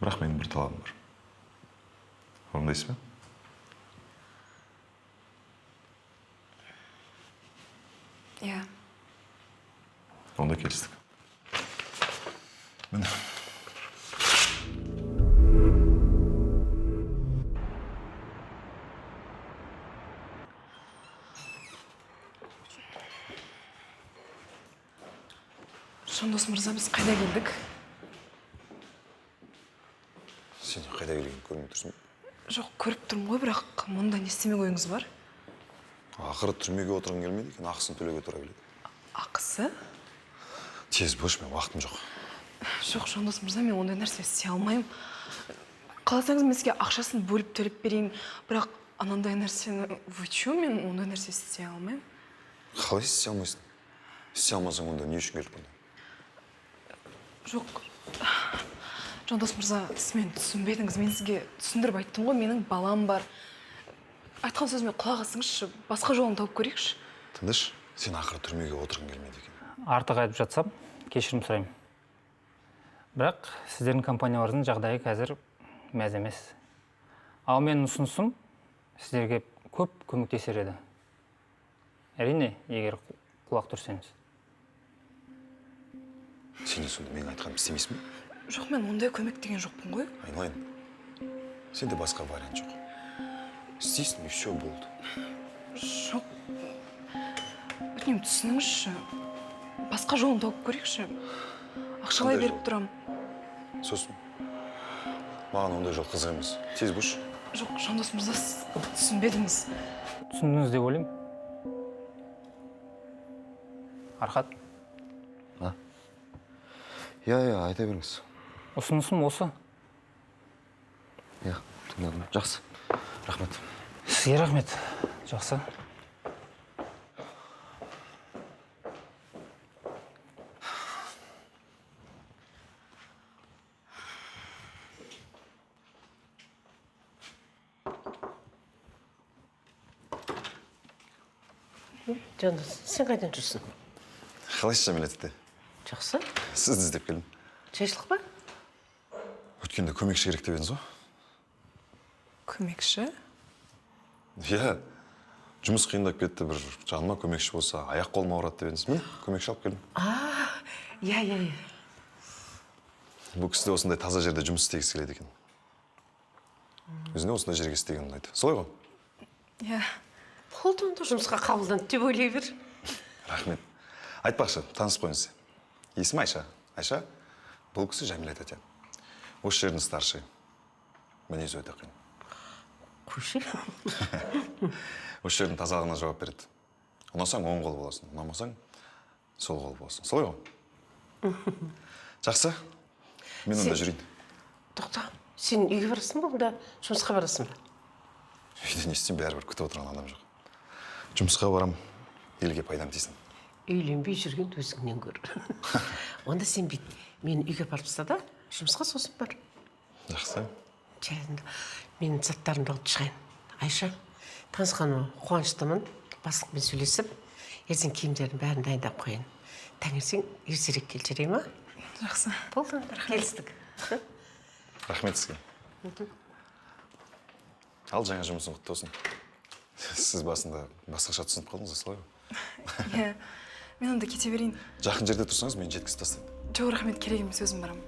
Бірақ менің бір талабым бар. Орындайсыз ба? Иә. Онда келістік. Міне. Жандос мырза, біз қайда келдік? Сен қайда келгенін көрмей тұрсың? Жоқ, көріп тұрмын ғой, бірақ мұнда не істемек ойыңыз бар? Ақыры түрмеге отырғың келмейді екен, ақысын төлеуге тура келеді. Ақысы? Тез бош, мен уақытым жоқ. Жоқ, Жандос мырза, мен ондай нәрсе істей алмаймын. Қаласаңыз мен сізге ақшасын бөліп төлеп берейін, бірақ анандай нәрсені вы чё, мен ондай нәрсе істей алмаймын. Қалай істей алмайсың? Істей алмасаң онда не үшін келіп онда? Жоқ, Жандос мырза, сіз мені түсінбедіңіз. Мен сізге түсіндіріп айттым ғой, менің балам бар. Айтқан сөзіме құлақ асыңызшы, басқа жолын тауып көрейікші. Тындыш, сен ақыры түрмеге отырғың келмейді екен. Артық айтып жатсам, кешірім сұраймын. Бірақ сіздердің компанияларыңыздың жағдайы қазір мәз емес. Ал менің ұсынысым сіздерге көп көмектесер еді. Әрине, егер құлақ түрсеңіз. Сен сонда мен айтқанымды істемейсің бе? Жоқ, мен ондай көмек деген жоқпын ғой. Айналайын. Сенде басқа вариант жоқ. Істейсің, и все болды. Жоқ. Өтінемін, түсініңізші. Басқа жолын тауып көрейікші. Ақшалай беріп тұрам. Сосын. Маған ондай жол қызық емес. Тез бош. Жоқ, Жандос мырза, сіз түсінбедіңіз. Түсіндіңіз деп ойлаймын. Архат. Иә, айта беріңіз. Ұсынысым осы. Иә, тыңдадым. Жақсы. Рахмет. Сізге рахмет. Жақсы. Жандос, сен қайдан жүрсің? Қалайсыз Жәмилетті? Жақсы. Сізді іздеп келдім. Шайшылық па? Өткенде көмекші керек деп едіңіз ғой? Көмекші? Иә. Жұмыс қиындап кетті, бір жаныма көмекші болса, аяқ қолым ауырады деп едіңіз. Міне, көмекші алып келдім. Иә. Бұл кісі де осындай таза жерде жұмыс істегісі келеді екен. Өзіне осындай жерге істеген ұнайды. Солай ғой? Иә. Болды онда жұмысқа қабылданды деп ойлай бер. Рахмет. Айтпақшы, танысып қойыңыз. Есім Айша. Айша, бұл кісі Жәмилә тәте. Осы жердің старший. Мінезі өте қиын. Қойшы. Осы жердің тазалығына жауап береді. Ұнасаң оң қол боласың, ұнамасаң сол қол боласың. Солай ғой? Жақсы. Мен онда жүрейін. Тоқта, сен үйге барасың ба, онда жұмысқа барасың ба? Үйде не істеймін, бәрібір күтіп отырған адам жоқ. Жұмысқа барам, елге пайдам тисін. Үйленбей жүрген өзіңнен көр. Онда сен бит, мені үйге барып тастады да, жұмысқа сосын бар. Жақсы. Жарайды, мен заттарымды алып шығайын. Айша, танысқаныма қуаныштымын. Бастықпен сөйлесіп, ертең киімдердің бәрін дайындап қояйын. Таңертең ертерек кел, жарай ма? Жақсы. Болды, келістік. Рахмет сізге. Ал жаңа жұмысын құтты болсын. Сіз басында басқаша түсініп қалдыңыз, солай ғой? Иә. Мен онда кете берейін. Жақын жерде тұрсаңыз, мен жеткізіп тастаймын. Жоқ, рахмет, керек емес, өзім барам.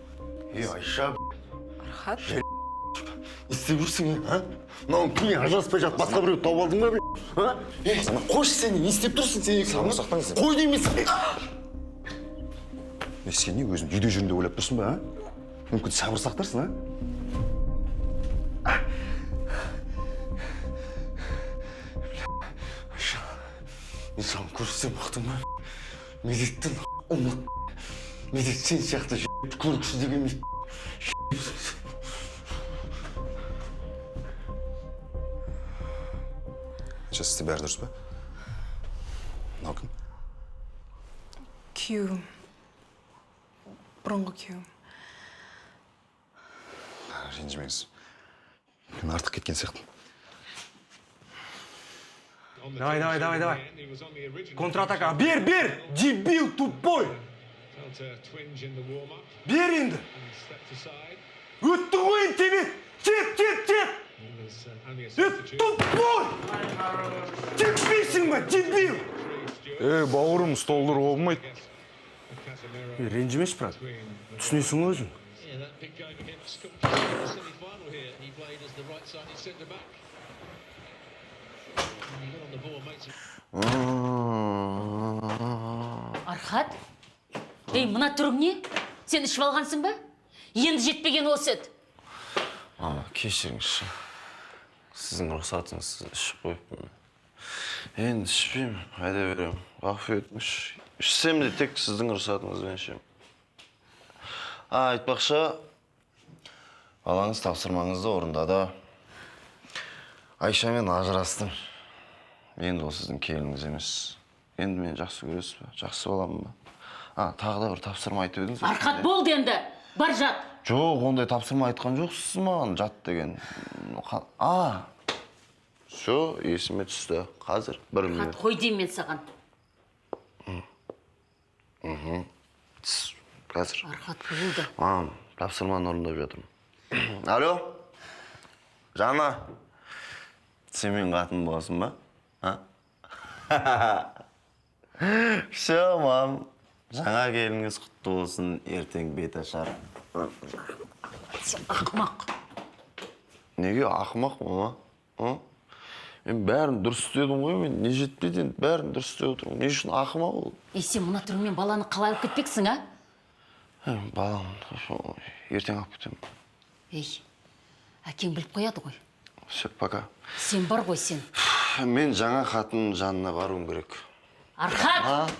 Айша, Архат. не істеп жүрсің, а? Мынау кіммен ажыраспай жатып, басқа біреуді тауып алдың ба, қойшы сені, не істеп тұрсың сен? Сабыр сақтаңыз. Қой деймісің. Сен не өзің үйде жүрінде ойлап тұрсың ба, а? Мүмкін сабыр сақтарсың, а? Мен саған көрсетсем мақтың ба? Медеттен ұмыт. Медет сен сияқты көргісі деген емес. Сізде бәрі дұрыс па? Мынау кім? Күйеуім. Бұрынғы күйеуім. Ренжімеңіз. Мен артық кеткен сияқты. Давай. Контратака. Бер! Дебил тупой! Бер енді! Өтті қойын тебе! Теп! Тупой! Теппейсің ба, дебил! Бауырым, столдыр болмайды. Ренжімеш, брат. Түсінесің өзің. Архат? Ей, мына түрің не? Сен ішіп алғансың ба? Енді жетпеген осы еді. Кешіріңізші. Сіздің рұқсатыңызсыз ішіп қойыппын. Енді ішпеймін, айда беремін. Ғафу етіңізші. Ішсем де тек сіздің рұқсатыңызбен ішемін. Айтпақшы, балаңыз тапсырмаңызды орындады. Айшамен ажырастым. Енді ол сіздің келініңіз емес. Енді мені жақсы көресіз бе? Жақсы баламын ба? Тағы да бір тапсырма айтып едіңіз. Архат, болды енді. Бар жат. Жоқ, ондай тапсырма айтқан жоқсыз маған, жат деген. Шо, есіме түсті. Қазір бір минут. Архат, қой деймін мен саған. Қазір. Архат, болды. Тапсырманы орындап жатырмын. Алло? Жана, сен мен қатын боласың ба? Шо, мам. Жаңа келіңіз құтты болсын, ертең бет ашар. Сен ақымақ. Неге ақымақ, мама? Мен бәрін дұрыс істедім ғой, мен не жетпеден бәрін дұрыс істеп отырмын. Не үшін ақымақ ол? Сен мына түріңмен баланы қалай алып кетпексің, Балам, ертең алып кетемін. Ей, әкең біліп қояды ғой. Все, пока. Сен бар ғой сен. Мен жаңа қатынның жанына баруым керек. Архат!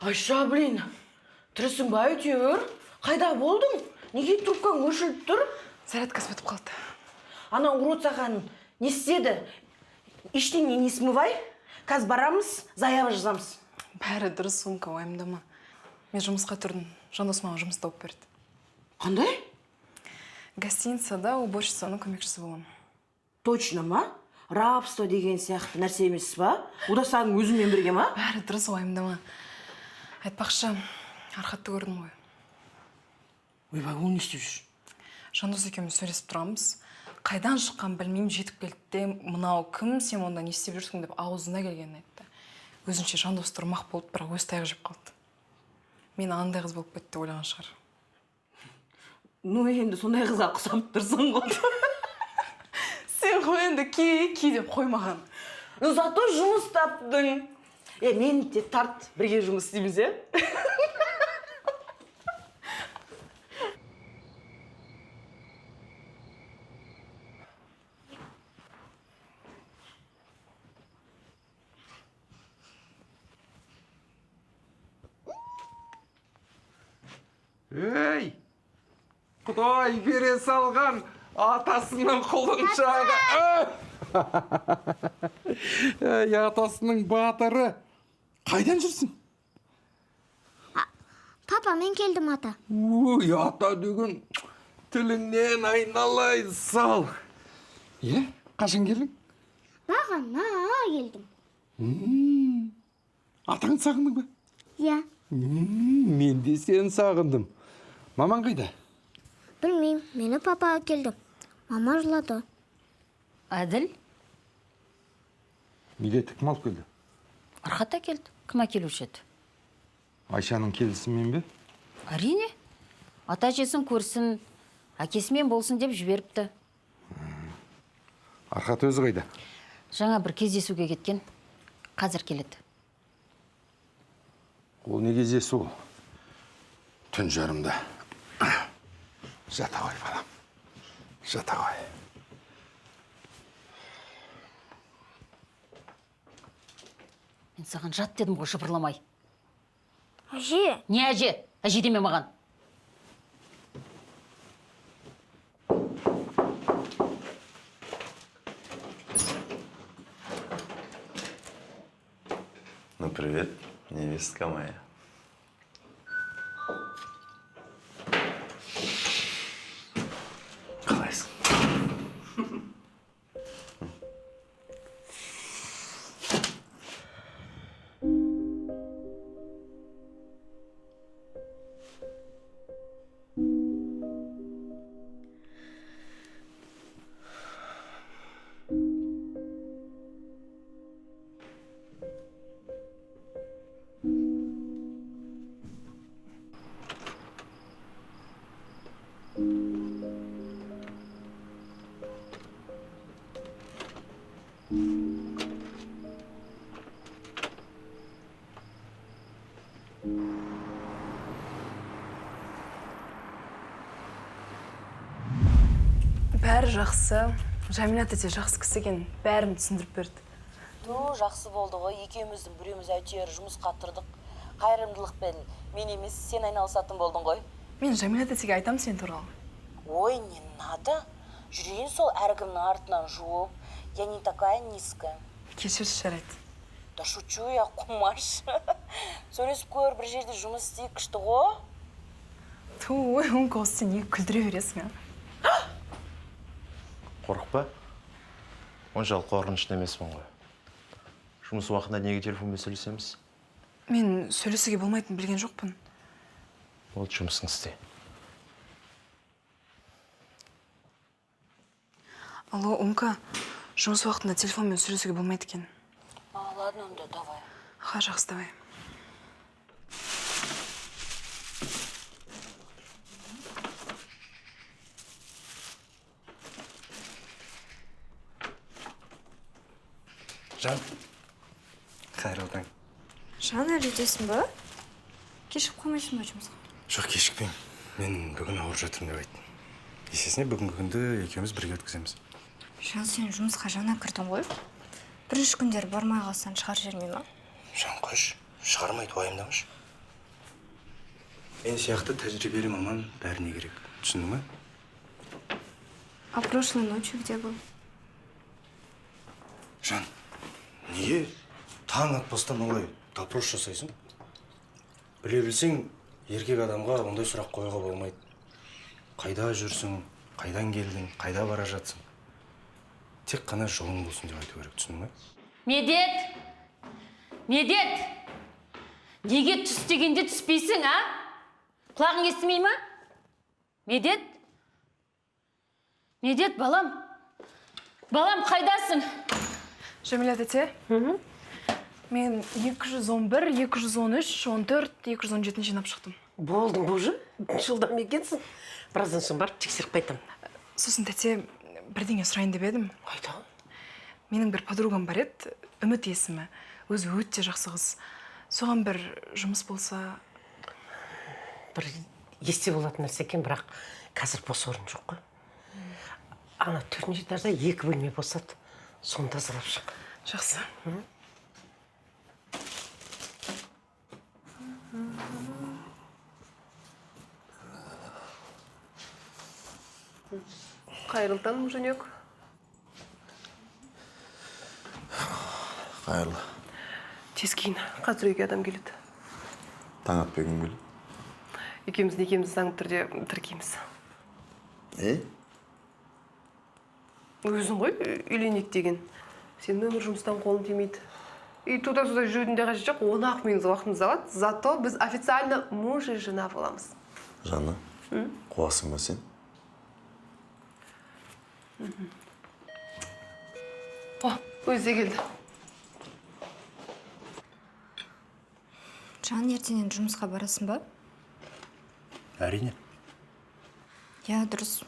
Айша, блин, тірісің ба әйтеуір? Қайда болдың? Неге трубкаң өшіліп тұр? Зарядкасы бітіп қалды. Ана урод саған не істеді? Ештеңе не смывай. Қазір барамыз, заявы жазамыз. Бәрі дұрыс, сумка, уайымдама. Мен жұмысқа тұрдым. Жандос маған жұмыс тауып берді. Қандай? Гостиницада уборщицаның көмекшісі боламын. Точно ма? Рабство деген сияқты нәрсе емес па? Ода саған өзімен бірге ма? Бәрі дұрыс, уайымдама. Айтпақшы, Архатты көрдім ғой. Ойбай, ол не істеп жүр? Жандос екеуміз сөйлесіп тұрамыз. Қайдан шыққан білмеймін, жетіп келді де, мынау кім, сен онда не істеп жүрсің деп аузына келгенін айтты. Өзінше Жандос тұрмақ болып, бірақ өз таяқ жеп қалды. Мен андай қыз болып кетті ойлаған шығар. Ну, енді сондай қызға құсап тұрсың ғой. Сен ғой енді ки деп қоймаған. Зато жұмыс таптың. Мен де тарт, бірге жұмыс істейміз, Ей! Құдай бере салған атасының құлыншағы. Ей, атасының батыры. Қайдан жүрсің? Папа, мен келдім, ата. Ой, ата деген тіліңнен айналай сал. Қашан келдің? Бағана келдім. Атаң сағындың ба? Иә. Мен де сен сағындым. Маман қайда? Білмеймін, мені папа келді. Мама жылады. Әділ? Неге кім алып келді? Архат келді. Кім әкелуші еді? Айшаның келісімен бе? Әрине. Ата-әжесін көрсін, әкесімен болсын деп жіберіпті. Архат өзі қайда? Жаңа бір кездесуге кеткен. Қазір келеді. Ол не кездесу? Түн жарымда. Жата ғой, балам. Жата ғой. Мен саған жат дедім ғой, жыбырламай. Әже. Не әже? Әже деме маған. Ну, привет, невестка моя. бәрі жақсы. Жамила тете жақсы кісі екен, бәрін түсіндіріп берді. Жақсы болды ғой, екеуміздің біреуміз әйтеуір жұмысқа тұрдық. Қайырымдылықпен мен емес, сен айналысатын болдың ғой. Мен Жамила тетеге айтам сен туралы. Ой, не надо. Жүрейін сол әркімнің артынан жуып. Я не такая низкая. Кешірші жарайды. Да шучу я, қумаш. Сөйлесіп көр, бір жерде жұмыс істейік, күшті ғой. Ой, оңқос сен неге күлдіре бересің, а? Қорықпа. Оншалық қорқынышты емеспін ғой. Жұмыс уақытында неге телефонмен сөйлесеміз? Мен сөйлесуге болмайтынын білген жоқпын. Ол жұмысын істе. Алло, Умка, жұмыс уақытында телефонмен сөйлесуге болмайды екен. Ладно, онда давай. Жақсы, давай. Жан, қайырлы таң. Жан, әлі өтесің ба? Кешіп қоймайсың ба жұмысқа? Жоқ, кешікпеймін. Мен бүгін ауырып жатырмын деп айттым. Есесіне бүгінгі күнді екеуміз бірге өткіземіз. Жан, сен жұмысқа жаңа кірдің ғой. Бірінші күндері бармай қалсаң шығар жермей ма? Жан, қойшы, шығармайды, уайымдамашы. Мен сияқты тәжірибелі маман бәріне керек. Түсіндің ме? А прошлой ночью где был? Жан, неге таң атпастан олай допрос жасайсың? Біле білсең, еркек адамға ондай сұрақ қоюға болмайды. Қайда жүрсің, қайдан келдің, қайда бара жатсың? Тек қана жолың болсын деп айту керек, түсіндің ме? Медет! Медет! Неге түс дегенде түспейсің, а? Құлағың естімей ма? Медет? Медет, балам? Балам, қайдасың? Жамила тете? Мен 211, 213, 14, 217 жинап шықтым. Болдың уже? Жылдам екенсің. Біраздан соң барып тексеріп қайтам. Сосын тете, бірдеңе сұрайын деп едім. Қайда? Менің бір подругам бар еді, Үміт есімі. Өзі өте жақсы қыз. Соған бір жұмыс болса... Бір есте болатын нәрсе екен, бірақ қазір бос орын жоқ қой. Ана төртінші этажда 2 бөлме босады. Сонда тазалап шық. Жақсы. Қайырлы таң, Муженек. Қайырлы. Тез кейін, қазір үйге адам келеді. Таң атпеген келі. Екеумізді заңды түрде тіркейміз. Өзің ғой, үйленейік деген. Сен өмір жұмыстан қолын тимейді. И туда-сюда жүрудің де қажет жоқ, 10-ақ минут уақытымыз алады. Зато біз официально муж и жена боламыз. Жанна, қуасың ба сен? О, өзі келді. Жан, ертеңнен жұмысқа барасың ба? Әрине. Я, дұрыс.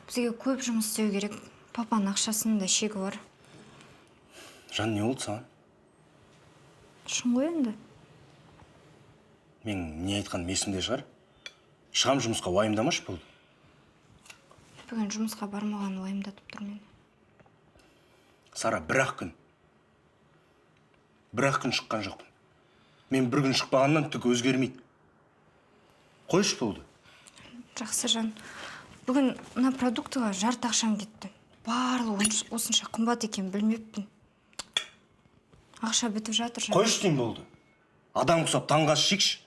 Бізге көп жұмыс істеу керек. Папаның ақшасының да шегі бар. Жан, не болды саған? Шын ғой енді. Мен не айтқаным есімде шығар? Шығам жұмысқа, уайымдамашы болды. Бүгін жұмысқа бармаған уайымдатып тұр мені. Сара, бір-ақ күн шыққан жоқпын. Мен бір күн шықпағаннан түк өзгермейді. Қойшы болды. Жақсы, Жан. Бүгін мына продуктыға жарты ақшам кетті. Барлығы осынша қымбат екен білмеппін. Ақша бітіп жатыр, Жан. Қойшы дейін болды. Адам құсап таңға шекші.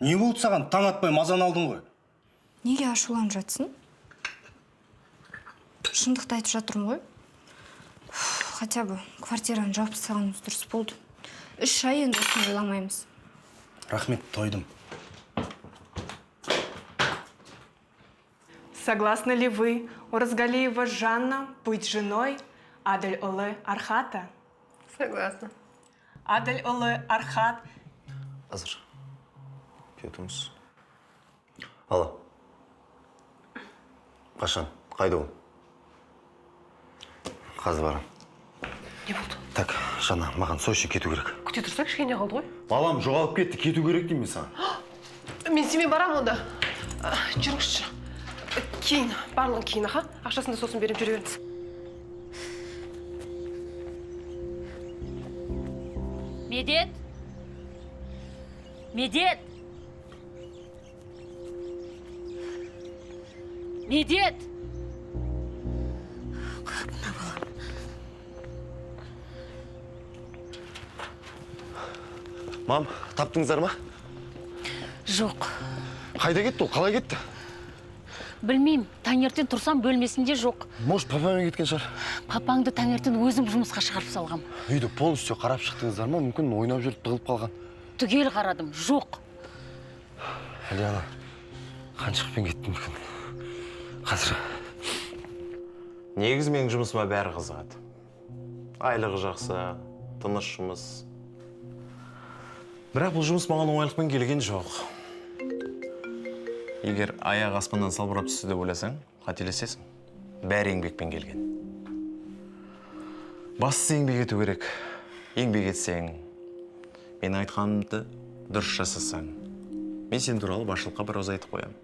Не болды саған? Таң атпай мазан алдың ғой. Неге ашуланып жатсың? Шындықты айтып жатырмын ғой. Хотя бы квартираны жауып тастағанымыз дұрыс болды. 3 ай енді осыны ойламаймыз. Рахмет, тойдым. Согласны ли вы, Оразгалиева Жанна, быть женой Адель-Олы Архата? Согласна. Адель-Олы Архат. Азыр. Кетіңіз. Алло. Қашан? Қайда ол? Қазір барам. Не болды? Так, Жанна, маған сойшы кету керек. Күте тұрсақ, кішкене қалды ғой. Балам жоғалып кетті, кету керек деймін саған. Мен сенімен барам онда. Жүріңізші. Кейін, барлығын кейін, аха. Ақшасын да сосын беріп жүре беріңіз. Медет! Медет! Медет! Мам, таптыңыздар ма? Жоқ. Қайда кетті ол? Қалай кетті? Білмеймін, таңертең тұрсам бөлмесінде жоқ. Может, папамен кеткен шығар? Папаңды таңертең өзім жұмысқа шығарып салғам. Үйді полностью қарап шықтыңыздар ма? Мүмкін ойнап жүріп тығылып қалған. Түгел қарадым, жоқ. Әлияна, қаншықпен кетті мүмкін? Қазір. Негізі менің жұмысыма бәрі қызығады. Айлығы жақсы, тыныш жұмыс. Бірақ бұл жұмыс маған оңайлықпен келген жоқ. Егер аяқ аспаннан салбырап түсті деп ойласаң, қателесесің. Бәрі еңбекпен келген. Бастысы еңбек ету керек. Еңбек етсең, мен айтқанымды дұрыс жасасаң, мен сен туралы басшылыққа бір ауыз айтып қоямын.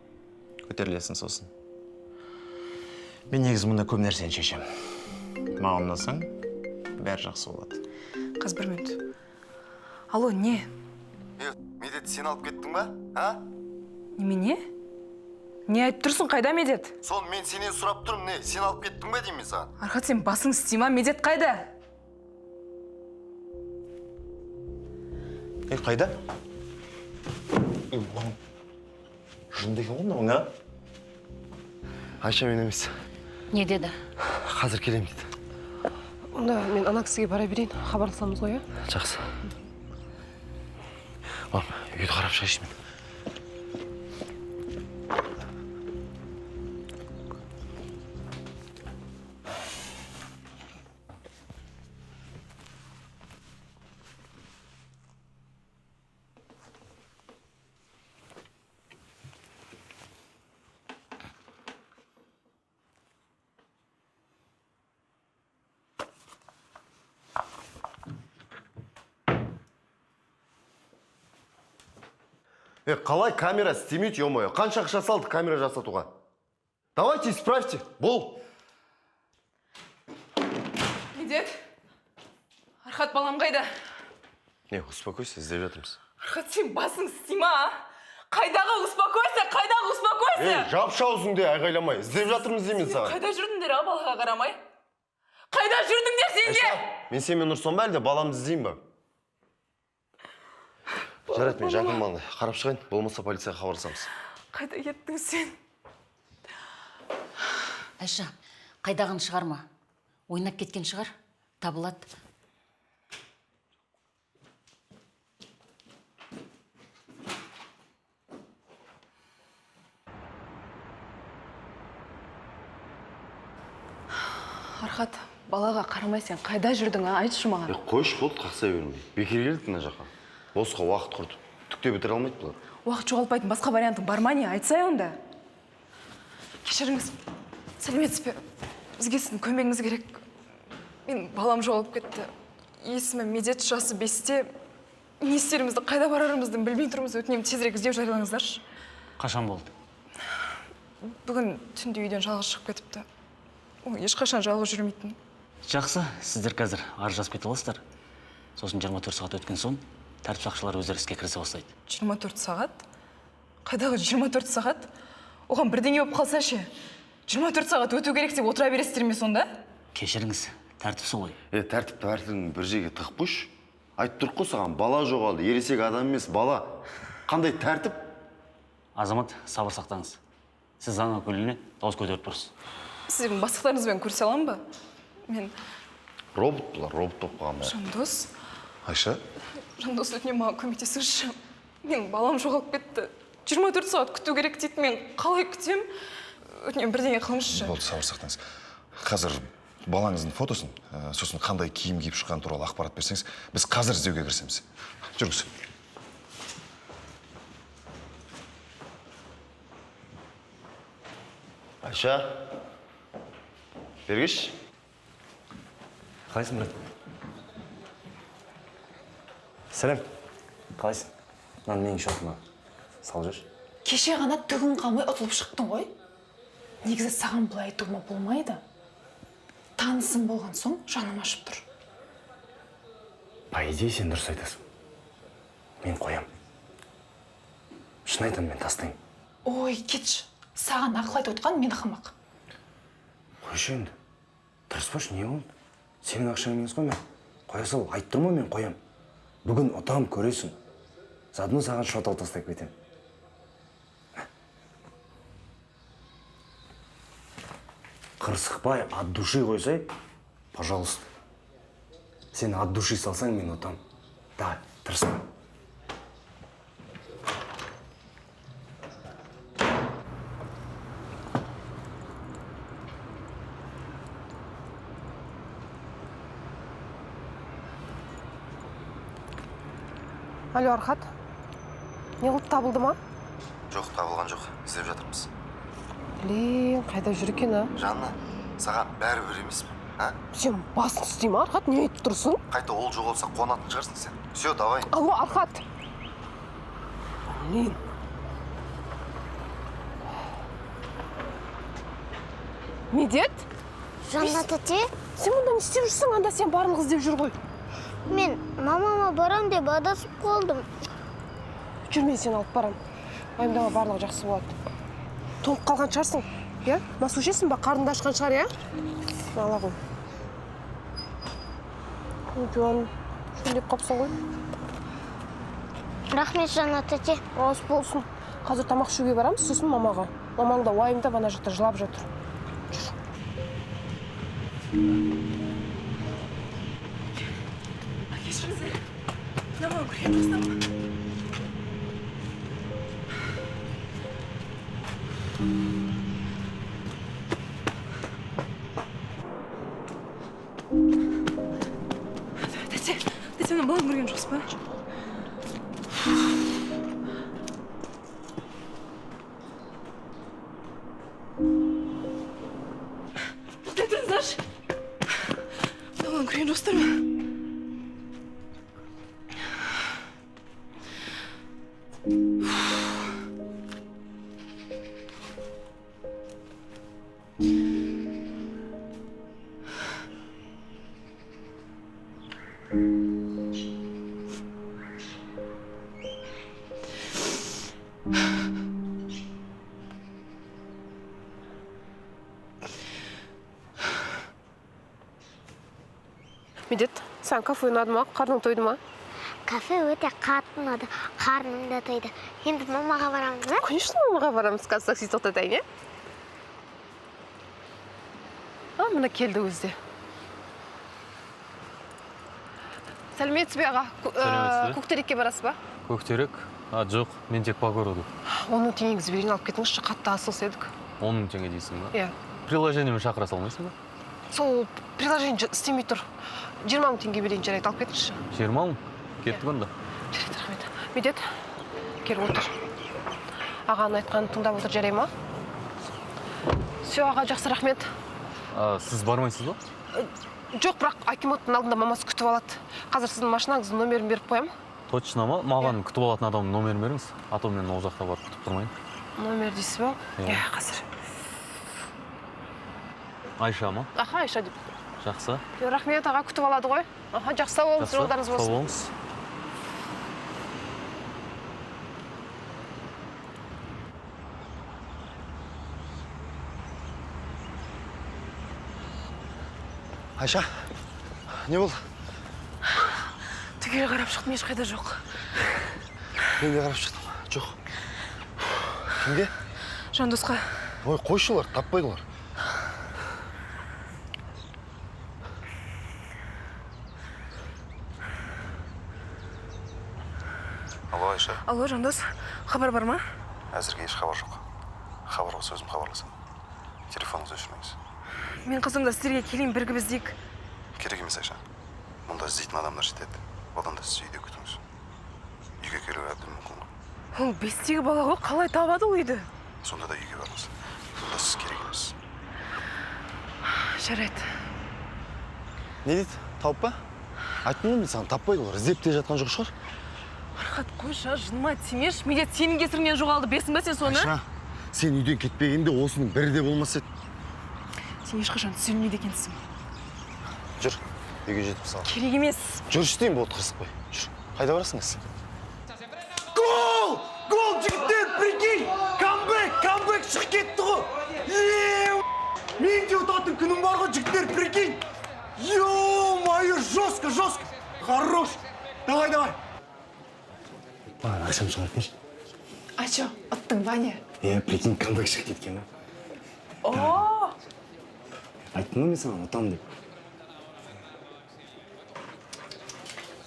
Көтерілесің сосын. Мен негізі мұнда көп нәрсені шешем. Маған ұнасаң, бәрі жақсы болады. Қыз, бір минут. Алло, не? Медет, сен алып кеттің ба? А? Немене? Не айтып тұрсың, қайда Медет? Сон мен сенен сұрап тұрмын, не? Сен алып кеттің бе деймін саған? Архат, сен басың істей ма? Медет қайда? Қайда? Жынды екен ғой мынауың, а? Айша мен емес. Не деді? Қазір келем дейді. Онда мен ана кісіге бара берейін. Хабарласамыз ғой, а? Жақсы. Мам, үйді қарап шығайшы мен. Қалай камера істемейді, ё-моё? Қанша ақша салды камера жасатуға? Давайте исправьте, бол. Медет? Архат, балам қайда? Не, успокойся, іздеп жатырмыз. Архат, сен басың істей ма? Қайдағы успокойся, қайдағы успокойся? Жапшы аузыңды айғайламай, іздеп жатырмыз деймін саған. Қайда жүрдіңдер, а, балаға қарамай? Қайда жүрдіңдер сендер? Мен сенімен ұрсам ба әлде баламды іздеймін ба? Жарайды, мен жақын маңды қарап шығайын, болмаса полицияға хабарласамыз. Қайда кеттің сен? Айша, қайдағын шығарма. Ойнап кеткен шығар, табылады. Архат, балаға қарамай сен қайда жүрдің, а? Айтшы маған. Қойшы болды, қақсай бермей. Бекер келдік мына жаққа. Босқа уақыт құрды. Түкте бітіре алмайды бұлар. Уақыт жоғалтпайтын басқа вариантың бар ма не? Айтсай онда. Кешіріңіз, сәлеметсіз бе? Бізге сіздің көмегіңіз керек. Мен балам жоғалып кетті. Есімі Медет, жасы 5-те. Не істерімізді, қайда барарымызды білмей тұрмыз. Өтінемін, тезірек іздеу жариялаңыздаршы. Қашан болды? Бүгін түнде үйден жалғыз шығып кетіпті. Ол ешқашан жалғыз жүрмейтін. Жақсы, сіздер қазір ар жазып кете аласыздар. Сосын 24 сағат өткен соң тәртіп сақшылары өздері іске кірісе бастайды. 24 сағат? Қайдағы 24 сағат? Оған бірдеңе болып қалса ше? 24 сағат өту керек деп отыра бересіздер ме сонда? Кешіріңіз, тәртіп солай. Тәртіптің бір жерге тығып қойшы. Айтып тұрық қой саған, бала жоғалды, ересек адам емес, бала. Қандай тәртіп? Азамат, сабыр сақтаңыз. Сіз заң өкіліне дауыс көтеріп тұрсыз. Сіздің бастықтарыңызбен көрсе аламын ба? Мен... Робот бұлар, робот болып қалған бәрі. Жандос? Айша? Жандос, өтінемін, маған көмектесіңізші. Менің балам жоғалып кетті. 24 сағат күту керек дейді, мен қалай күтем? Өтінемін, бірдеңе қылыңызшы. Болды, сабыр сақтаңыз. Қазір балаңыздың фотосын, сосын қандай киім киіп шыққан туралы ақпарат берсеңіз, біз қазір іздеуге кірісеміз. Жүріңіз. Айша? Бергеш? Қалайсың, брат? Сәлем. Қалайсың? Мынаны менің шотыма салып жүрші. Кеше ғана түгін қалмай ұтылып шықтың ғой. негізі саған былай айтуыма болмайды. Танысым болған соң жаным ашып тұр. По идее, сен дұрыс айтасың. Мен қоям. Шын айтам, мен тастайын. Ой, кетші. Саған ақыл айтып отқан мен қамақ. Қойшы енді. Тырыспашы, не болды? Сенің ақшаң емес қой мен. Қоя сал, айтып тұрма, мен қоям. Бүгін ұтам, көресің. Заодно саған шот ал тастап кетем. Қырсықпай, от души қойсай, пожалуйста. Сен от души салсаң, мен ұтам. Да, тырыспа. Алло, Архат. Не қылып табылды ма? Жоқ, табылған жоқ. Іздеп жатырмыз. Блин, қайда жүр екен, а? Жанна, саған бәрібір емес пе? А? Сен басын істейме, Архат, не айтып тұрсың? Қайта ол жоғалса қуанатын шығарсың сен. Все, давай. Алло, Архат. Блин. Медет? Жанна тәте, Сен мұнда не істеп жүрсің? Анда сен барлық іздеп жүр ғой. мен мамама барам деп адасып қалдым. Жүрмен сен алып барам. Уайымдама, барлығы жақсы болады. Тоңып қалған шығарсың, иә? Мас өшесің ба? Қарныңды ашқан шығар, иә? Ала ғой. Жуан, шөлдеп қапсың ғой. Рахмет, Жанна тәте. Ас болсын. Қазір тамақ ішуге барамыз, сосын мамаға. Мамаң да уайымдап ана жақта жылап жатыр. Тәте, мен балам көрген жоқсыз ба? Тұрыңыздаршы. Балам көрген жоқсыздар ма? Медет, саған кафе ұнады ма? Қарның тойды ма? Кафе өте қатты ұнады, қарным да тойды. Енді мамаға барамыз, ба? Конечно, мамаға барамыз, қазір такси тоқтатайын, иә? А, мына келді өзі де. Сәлеметсіз бе аға? Көктерекке барасыз ба? Көктерек? Жоқ, мен тек по городу. 10 теңгеңізді берейін, алып кетіңізші, қатты асығыс едік. 10 теңге дейсің ба? Иә. Приложениемен шақыра салмайсың ба? Сол приложение істемей тұр. 20 теңге берейін, жарайды, алып кетіңізші. 20 мың? Кеттік онда. Жарайды, рахмет. Медет, кел отыр. Ағаның айтқанын тыңдап отыр, жарай ма? Все, аға, жақсы, рахмет. Сіз бармайсыз ба? Жоқ, бірақ акиматтың алдында мамасы күтіп алады. Қазір сіздің машинаңыздың номерін беріп қоям. Точно ма? Маған күтіп алатын адамның номерін беріңіз. А то мен ол жақта барып күтіп тұрмайын. Номер дейсіз ба? Иә, қазір. Айша ма? Аха, Айша деп. Жақсы. Рахмет, аға күтіп алады ғой. Аха, жақсы, сау болыңыз, жолдарыңыз болсын. Сау болыңыз. Айша, не болды? Түгел қарап шықтым, ешқайда жоқ. Мен де қарап шықтым. Жоқ. Кімге? Жандосқа. Ой, қойшы олар, таппайды олар. Алло, Айша. Алло, Жандос. Хабар бар ма? Әзірге еш хабар жоқ. Хабар болса өзім хабарласам. Телефоныңызды өшірмеңіз. Мен қызымда сіздерге келейін, бірге біздейік. Керек емес, Айша. Мұнда іздейтін адамдар жетеді. Одан да сіз үйде күтіңіз. Үйге келуі әбден мүмкін ғой. Ол 5-тегі бала ғой, қалай табады ол үйді? Сонда да үйге барыңыз. Мұнда сіз керек емес. Жарайды. Не дейді? Тауып па? Айттым ғой мен саған, таппайды олар. Іздеп те жатқан жоқ шығар. Архат, қойшы, жыныма тимеш. Медет сенің кесіріңнен жоғалды, білесің бе сен соны? Айша, сен үйден кетпегенде осының бірі де болмас еді. Сен ешқашан түсінбейді екенсің. Жүр, үйге жетіп сал. Керек емес. Жүр істейін болды, қырсықпай. Жүр, қайда барасыңыз? Гол! Гол, жігіттер, прикинь! Камбэк шығып кетті ғой! Мен де ұтатын күнім бар ғой, жігіттер, прикинь! Ё-моё, жестко! Хорош! Давай! Маған ақшам шығарып берші. А чё, ұттың ба не? Прикинь, камбэк шығып кеткен, О! айттым ғой мен саған ұтамын деп.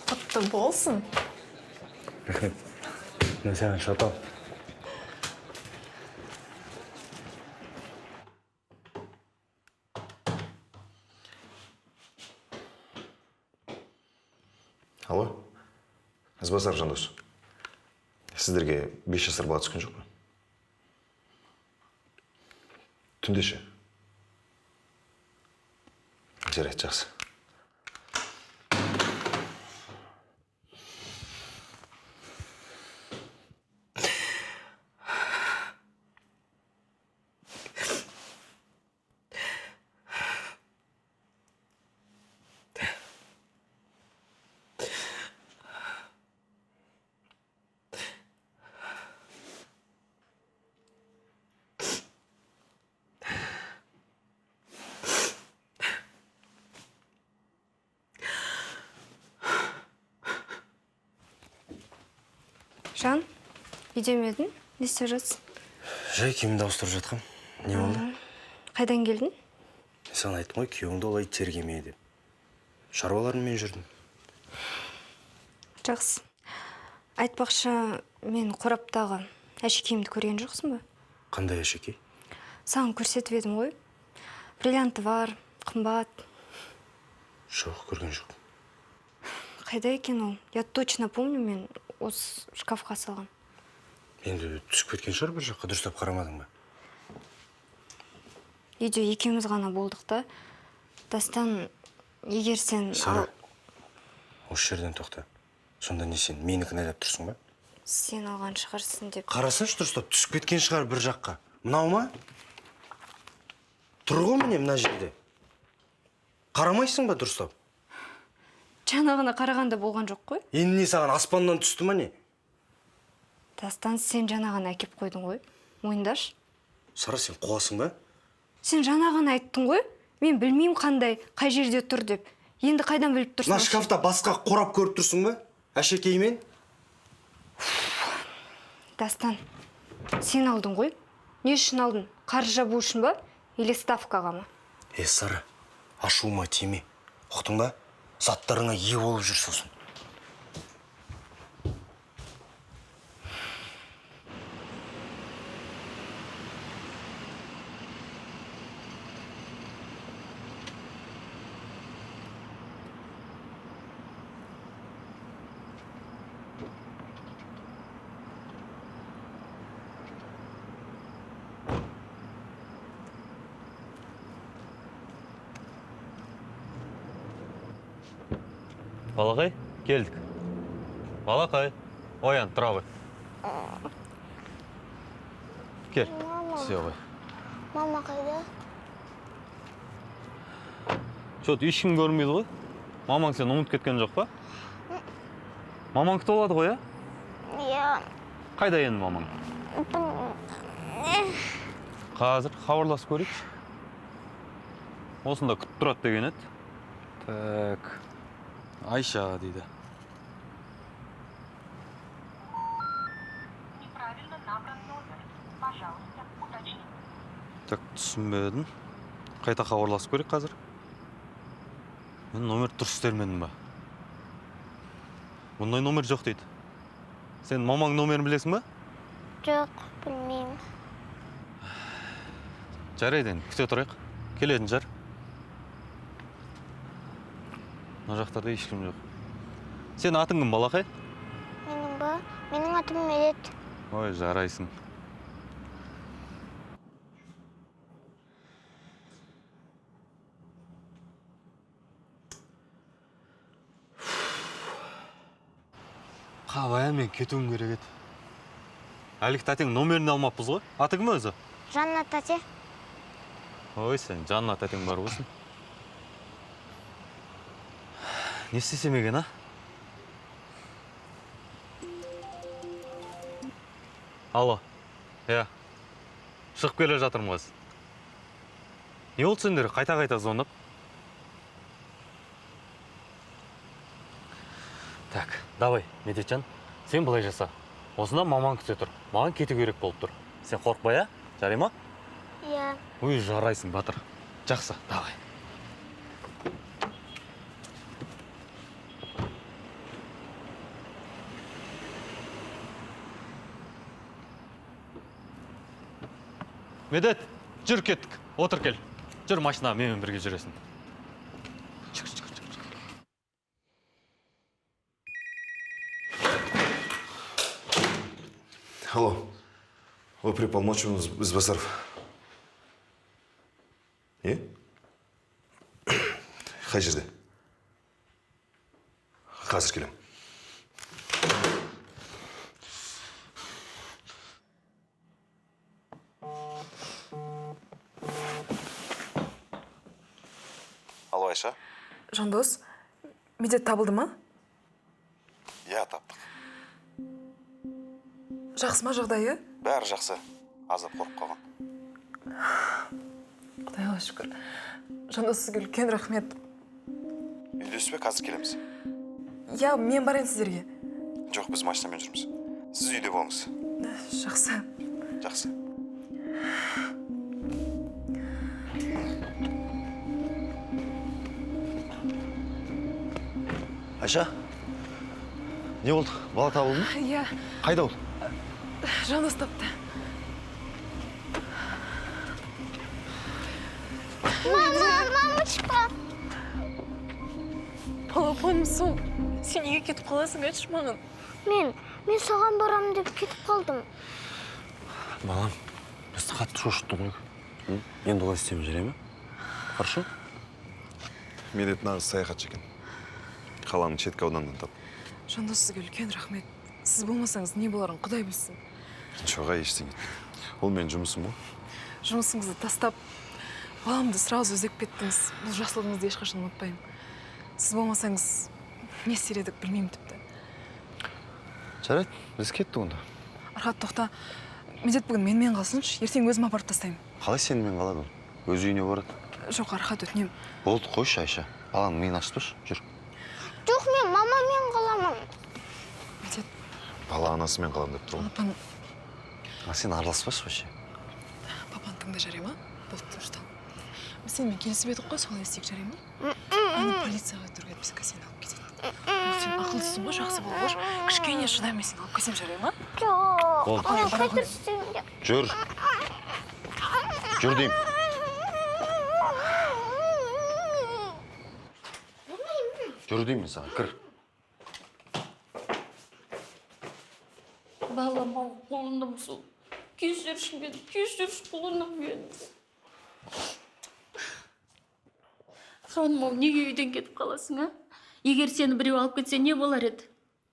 Құтты болсын. Рахмет. Мен саған шотал. Алло, Ізбасар Жандос. Сіздерге 5 жасар бала түскен жоқ па? Түнде ше? Жарайды, жақсы. Жан, үйде ме едің? Не істеп жатсың? Жай киімімді ауыстырып жатқам. Не болды? Қайдан келдің? Мен саған айттым ғой, күйеуіңді олай тергеме деп. Шаруаларыммен жүрдім. Жақсы. Айтпақшы, мен қораптағы әшекейімді көрген жоқсың ба? Қандай әшекей? Саған көрсетіп едім ғой. Бриллианты бар, қымбат. Жоқ, көрген жоқ. Қайда екен ол? Я точно помню, мен осы шкафқа салған. Енді түсіп кеткен шығар бір жаққа, дұрыстап қарамадың ба? Үйде екеуміз ғана болдық та. Дастан, егер сен... Сара, осы жерден тоқта. Сонда не сен, мені кінәлап тұрсың ба? Сен алған шығарсың деп... Қарасашы дұрыстап, түсіп кеткен шығар бір жаққа. Мынау ма? Тұр ғой міне мына жерде. Қарамайсың ба дұрыстап? Жаңағына қарағанда болған жоқ қой. Енді не саған аспаннан түсті ма не? Дастан, сен жаңағына әкеп қойдың ғой. Мойындаш. Сара, сен қуасың ба? Сен жаңағына айттың ғой. Мен білмеймін қандай, қай жерде тұр деп. Енді қайдан біліп тұрсың? Мына шкафта басқа қорап көріп тұрсың ба? Әшекеймен? Дастан, сен алдың ғой. Не үшін алдың? Қаржы жабу үшін ба? Или ставкаға ма? Сара, ашуыма тиме. Ұқтың ба? Заттарыңа ие болып жүр сосын. Балақай, келдік. Балақай, оян, тұра ғой. Кел, түсе ғой. Мама қайда? Чот, ешкім көрмейді ғой. Мамаң сен ұмыт кеткен жоқ па? Мамаң күтіп алады ғой, а? Иә. Қайда енді мамаң? Қазір хабарласып көрейік. Осында күтіп тұрады деген еді. Так, Айша дейді. Так, түсінбедім. Қайта хабарласып көрейік қазір. Мен номер дұрыс термедім ба? Бұндай номер жоқ дейді. Сен мамаң номерін білесің ба? Жоқ, білмеймін. Жарайды енді, күте тұрайық. Келетін жар. Мына жақтарда ешкім жоқ. Сен атың кім, балақай? Менің ба? Менің атым Мерет. Ой, жарайсың. Қабая, мен кетуім керек еді. әлік тәтең номерін алмаппыз ғой. Аты кім өзі? Жанна тәте. Ой, сен Жанна тәтең бар болсын. Не істесем екен, а? Алло. Иә. Шығып келе жатырмын қазір. Не болды сендер қайта-қайта звондап? Так, давай, Медетжан, сен былай жаса. Осында маман күте тұр. Маған кету керек болып тұр. Сен қорықпай, а? Жарай ма? Иә. Ой, жарайсың, батыр. Жақсы, давай. Медет, жүр кеттік. Отыр кел. Жүр машина, менімен бірге жүресің. Алло. Оперуполномоченный Избасаров. Не? Қай жерде? Қазір келем. Алло, Айша? Жандос, Медет табылды ма? Иә, таптық. Жақсы ма жағдайы? Бәрі жақсы. Азап қорқып қалған. Құдайға шүкір. Жандос, сізге үлкен рахмет. Үйлесіп бе, қазір келеміз. Иә, мен барайын сіздерге. Жоқ, біз машинамен жүрміз. Сіз үйде болыңыз. Жақсы. Жақсы. Айша, не болды? Бала табылды ма? Иә, Қайда ол? Жандос тапты. Мамочка. Балапанымсың, сен неге кетіп қаласың, айтшы маған? Мен соған барамын деп кетіп қалдым. Балам, бізді қатты шошытты ғой. Енді олай істеме жарай ма? Хорошо? Медет нағыз саяхатшы екен. Қаланың шеткі ауданынан тап. Жандос, сізге үлкен рахмет. Сіз болмасаңыз не боларын Құдай білсін. Жоға ештеңе. Ол мен жұмысым ғой. Жұмысыңызды тастап, баламды сразу іздеп кеттіңіз. Бұл жақсылығыңызды ешқашан ұмытпаймын. Сіз болмасаңыз не істер едік білмеймін тіпті. Жарайды, біз кеттік онда. Архат, тоқта. Медет бүгін менімен қалсыншы, ертең өзім апарып тастаймын. Қалай сенімен қалады ол? Өз үйіне барады. Жоқ, Архат, өтінемін. Болды, қойшы, Айша. Баланың миын ашытпашы, жүр. Жоқ, мен мамамен қаламын. Медет, Бала анасымен қалам деп тұр ғой. папан, Сен араласпашы вообще. папан тыңда, жарай ма? Болды, тыныштал. Біз сенімен келісіп едік қой, солай істейік, жарай ма? Аны полицияға өтірге бізге сені алып кетеді. Сен ақылсың ғой, жақсы бол ғой. Кішкене шыдамайсың, алып кетсем, жарай ма? Жоқ. Болды. Қайтырсың деп. Жүр. Жүр деймін. Жүр деймін саған, кір. Балам, қолым сол. Кешірші мен, кешірші қолым мен. Шаным-ау, неге үйден кетіп қаласың, а? Егер сені біреу алып кетсе, не болар еді?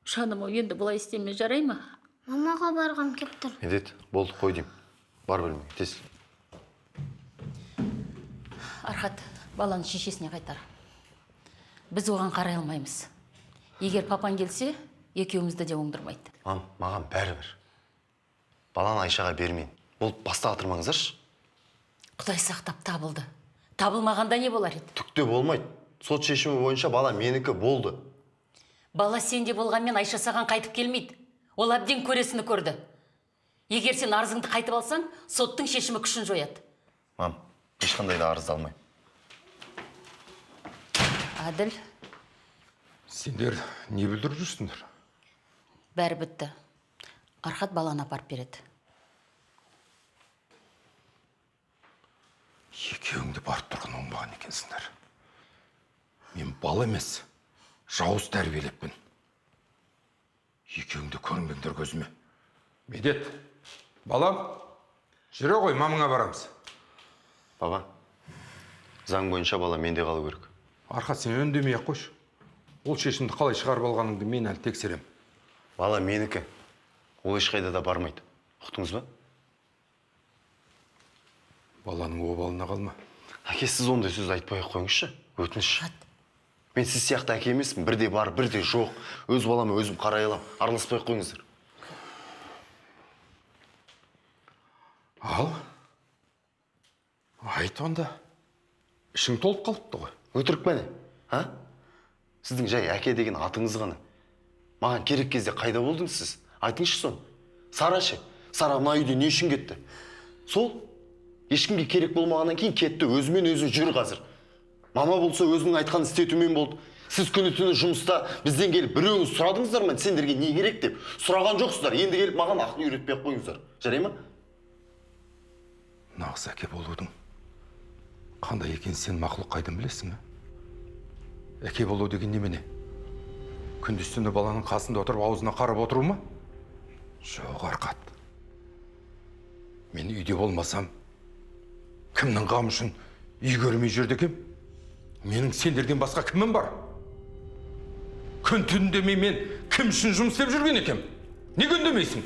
Шаным-ау, енді бұлай істеме, жарай ма? Мамаға барғам кеп тұр. Медет, болды, қой деймін. Бар бөлмеге, тез. Архат, баланы шешесіне қайтар. Біз оған қарай алмаймыз. Егер папан келсе, екеумізді де оңдырмайды. Маған бәрібір. Баланы Айшаға бермейін. Бұл баста атырмаңыздаршы. Құдай сақтап табылды. Табылмағанда не болар еді? Түкте болмайды. Сот шешімі бойынша бала менікі болды. Бала сенде болғанмен Айша саған қайтып келмейді. Ол әбден көресіні көрді. Егер сен арызыңды қайтып алсаң, соттың шешімі күшін жояды. Ешқандай да арыз алмаймын. Әділ, Сендер не бүлдіріп жүрсіңдер? бәрі бітті. Архат баланы апарып береді. Екеуіңді барып тұрған оңбаған екенсіңдер. Мен бала емес, жауыз тәрбиелеппін. Екеуіңді көрінбеңдер көзіме. Медет, балам, жүре ғой, мамаңа барамыз. Баба, заң бойынша бала менде қалу керек. Архат, сен үндемей-ақ қойшы. Ол шешімді қалай шығарып алғаныңды мен әлі тексерем. Бала менікі. Ол ешқайда да бармайды. Ұқтыңыз ба? Баланың обалына қалма. Әке, сіз ондай сөз айтпай қойыңызшы, өтініш. Мен сіз сияқты әке емеспін, бірде бар, бірде жоқ. Өз балама өзім қарай алам, араласпай қойыңыздар. Ал, айт онда. Ішің толып қалыпты ғой. Өтірік пәне, а? Сіздің жай әке деген атыңыз ғана. Маған керек кезде қайда болдыңыз сіз? Айтыңызшы соны. Сара ше, Сара мына үйде не үшін кетті? Сол, ешкімге керек болмағаннан кейін кетті, өзімен өзі жүр қазір. Мама болса өзінің айтқанын істетумен болды. Сіз күні-түні жұмыста бізден келіп біреуіңіз сұрадыңыздар ма, сендерге не керек деп? Сұраған жоқсыздар, енді келіп маған ақыл үйретпей ақ қойыңыздар. Жарай ма? Нағыз әке болудың қандай екен сен мақұлық қайдан білесің, әке болу деген немене? Күндіз-түні баланың қасында отырып, аузына қарап отыру ма? Жоқ, Арқат. Мен үйде болмасам, кімнің қамы үшін үй көрмей жүрді екем? Менің сендерден басқа кімім бар? Күн-түн демей мен кім үшін жұмыс істеп жүрген екем? Неге үндемейсің?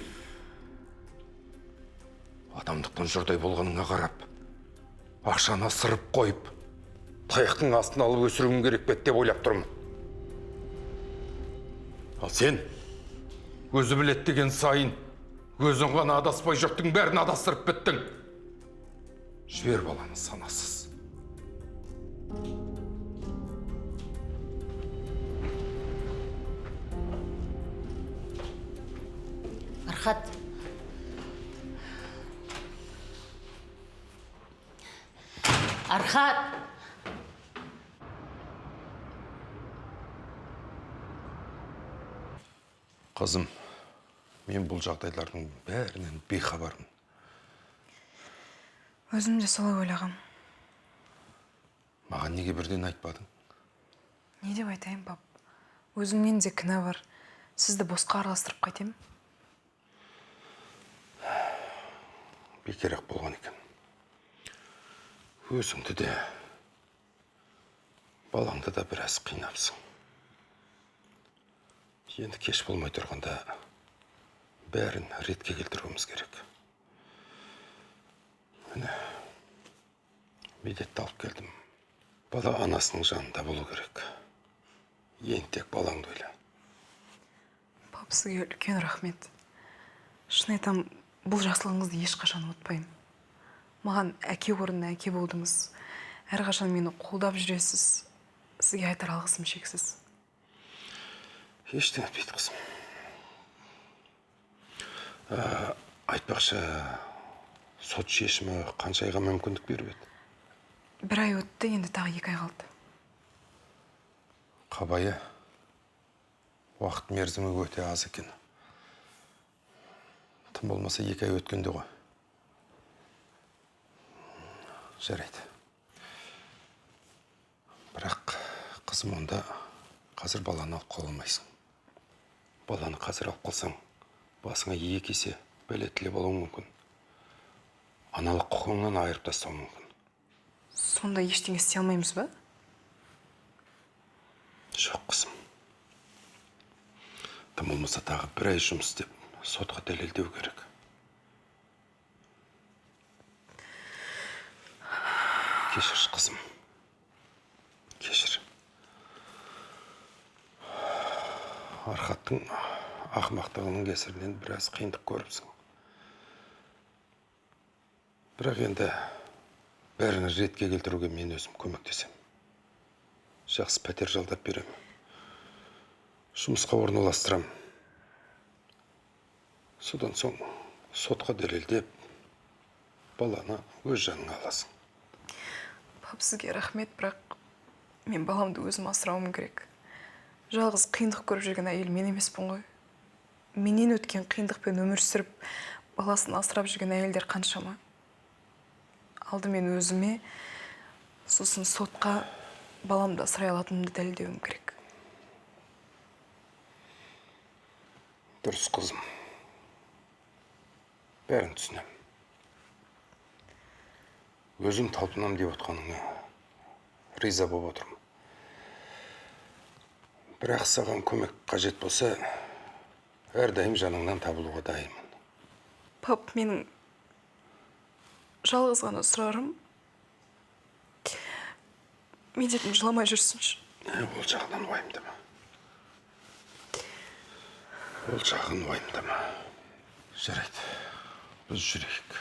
Адамдықтан жұрдай болғаныңа қарап, ақшаны сырып қойып, таяқтың астын алып өсіруің керек бет деп ойлап тұрмын. Ал сен, өзі білет деген сайын, өзің ғана адаспай жұрттың бәрін адастырып біттің. Жібер баланы санасыз. Архат. Архат! Қызым, мен бұл жағдайлардың бәрінен бейхабармын. Өзім де солай ойлағам. Маған неге бірден айтпадың? Не деп айтайын, пап? Өзімнен де кінә бар. Сізді босқа араластырып қайтем? Бекер-ақ болған екен. Өзіңді де, балаңды да біраз қинапсың. Енді кеш болмай тұрғанда бәрін ретке келтіруіміз керек. Міне, медетті алып келдім. Бала анасының жанында болу керек. Ең тек балаңды ойла. Пап, сізге үлкен рахмет. Шын айтам, бұл жақсылығыңызды ешқашан ұмытпаймын. Маған әке орнына әке болдыңыз. Әрқашан мені қолдап жүресіз. Сізге айтар алғысым шексіз. Ештеңе етпейді, қызым. Айтпақшы, сот шешімі қанша айға мүмкіндік беріп еді? 1 ай өтті, енді тағы 2 ай қалды. Қабайы, уақыт мерзімі өте аз екен. Тым болмаса 2 ай өткенде ғой. Жарайды. Бірақ қызым, онда қазір баланы алып қала алмайсың. Баланы қазір алып қалсаң, басыңа 2 есе бәле тілеп алуың мүмкін. Аналық құқығыңнан айырып тастау мүмкін. Сонда ештеңе істей алмаймыз ба? Жоқ, қызым. Тым болмаса тағы 1 ай жұмыс істеп, сотқа дәлелдеу керек. Кешір, қызым. Кешір. Архаттың ақымақтығының кесірінен біраз қиындық көріпсің. Бірақ енді бәрін ретке келтіруге мен өзім көмектесем. Жақсы пәтер жалдап берем. Жұмысқа орналастырам. Содан соң сотқа дәлелдеп, баланы өз жаныңа аласың. Пап, сізге рахмет, бірақ мен баламды өзім асырауым керек. Жалғыз қиындық көріп жүрген әйел мен емеспін ғой. Менен өткен қиындықпен өмір сүріп, баласын асырап жүрген әйелдер қаншама. Алдымен өзіме, сосын сотқа баламды асырай алатынымды дәлелдеуім керек. Дұрыс, қызым. Бәрін түсінем. Өзім талпынам деп отқаныңа риза болып отырмын. Бірақ саған көмек қажет болса, әрдайым жаныңнан табылуға дайынмын. Пап, менің жалғыз ғана сұрарым, медетім жыламай жүрсінші. Ол жағынан уайымдама. Ол жағын уайымдама. Жарайды, біз жүрейік.